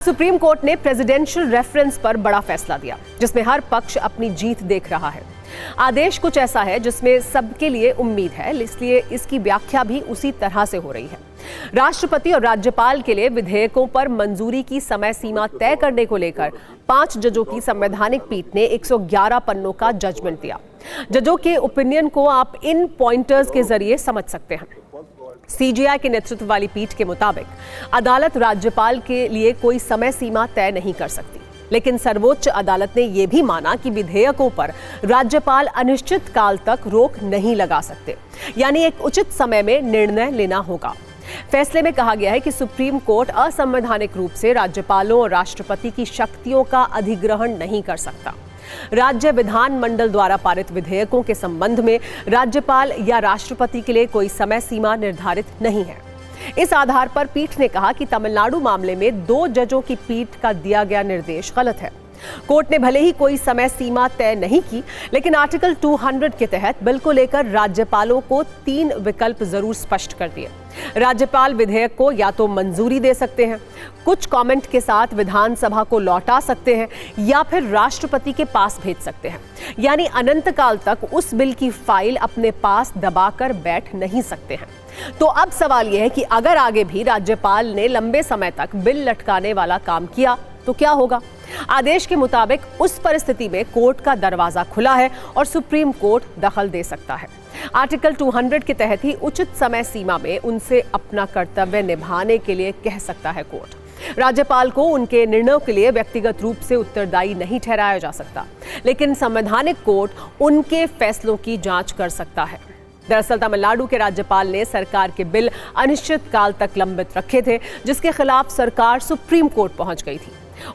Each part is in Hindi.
सुप्रीम कोर्ट ने प्रेसिडेंशियल रेफरेंस पर बड़ा फैसला दिया, जिसमें हर पक्ष अपनी जीत देख रहा है। आदेश कुछ ऐसा है जिसमें सबके लिए उम्मीद है, इसलिए इसकी व्याख्या भी उसी तरह से हो रही है। राष्ट्रपति और राज्यपाल के लिए विधेयकों पर मंजूरी की समय सीमा तय करने को लेकर 5 जजों की संवैधानिक पीठ ने 111 पन्नों का जजमेंट दिया। जजों के ओपिनियन को आप इन पॉइंटर्स के जरिए समझ सकते हैं। सीजेआई के नेतृत्व वाली पीठ के मुताबिक अदालत राज्यपाल के लिए कोई समय सीमा तय नहीं कर सकती, लेकिन सर्वोच्च अदालत ने यह भी माना कि विधेयकों पर राज्यपाल अनिश्चित काल तक रोक नहीं लगा सकते, यानी एक उचित समय में निर्णय लेना होगा। फैसले में कहा गया है कि सुप्रीम कोर्ट असंवैधानिक रूप से राज्यपालों और राष्ट्रपति की शक्तियों का अधिग्रहण नहीं कर सकता। राज्य विधानमंडल द्वारा पारित विधेयकों के संबंध में राज्यपाल या राष्ट्रपति के लिए कोई समय सीमा निर्धारित नहीं है। इस आधार पर पीठ ने कहा कि तमिलनाडु मामले में 2 जजों की पीठ का दिया गया निर्देश गलत है। कोर्ट ने भले ही कोई समय सीमा तय नहीं की, लेकिन आर्टिकल 200 के तहत बिल को लेकर राज्यपालों को 3 विकल्प जरूर स्पष्ट कर दिए। राज्यपाल विधेयक को या तो मंजूरी दे सकते हैं, कुछ कमेंट के साथ विधानसभा को लौटा सकते हैं, या फिर राष्ट्रपति के पास भेज सकते हैं। यानी अनंत काल तक उस बिल की फाइल अपने पास दबाकर बैठ नहीं सकते हैं। तो अब सवाल यह है कि अगर आगे भी राज्यपाल ने लंबे समय तक बिल लटकाने वाला काम किया तो क्या होगा? आदेश के मुताबिक उस परिस्थिति में कोर्ट का दरवाजा खुला है और सुप्रीम कोर्ट दखल दे सकता है। आर्टिकल 200 के तहत ही उचित समय सीमा में उनसे अपना कर्तव्य निभाने के लिए कह सकता है कोर्ट। राज्यपाल को उनके निर्णयों के लिए व्यक्तिगत रूप से उत्तरदायी नहीं ठहराया जा सकता, लेकिन संवैधानिक कोर्ट उनके फैसलों की जांच कर सकता है। दरअसल तमिलनाडु के राज्यपाल ने सरकार के बिल अनिश्चित काल तक लंबित रखे थे, जिसके खिलाफ सरकार सुप्रीम कोर्ट पहुंच गई थी।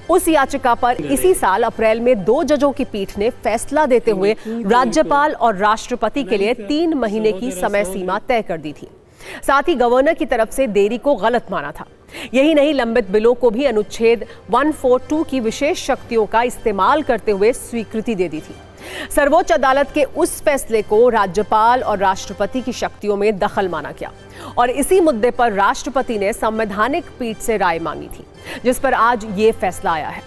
उस याचिका पर इसी साल अप्रैल में 2 जजों की पीठ ने फैसला देते हुए राज्यपाल और राष्ट्रपति के लिए 3 महीने की समय सीमा तय कर दी थी। साथ ही गवर्नर की तरफ से देरी को गलत माना था। यही नहीं, लंबित बिलों को भी अनुच्छेद 142 की विशेष शक्तियों का इस्तेमाल करते हुए स्वीकृति दे दी थी। सर्वोच्च अदालत के उस फैसले को राज्यपाल और राष्ट्रपति की शक्तियों में दखल माना गया और इसी मुद्दे पर राष्ट्रपति ने संवैधानिक पीठ से राय मांगी थी, जिस पर आज ये फैसला आया है।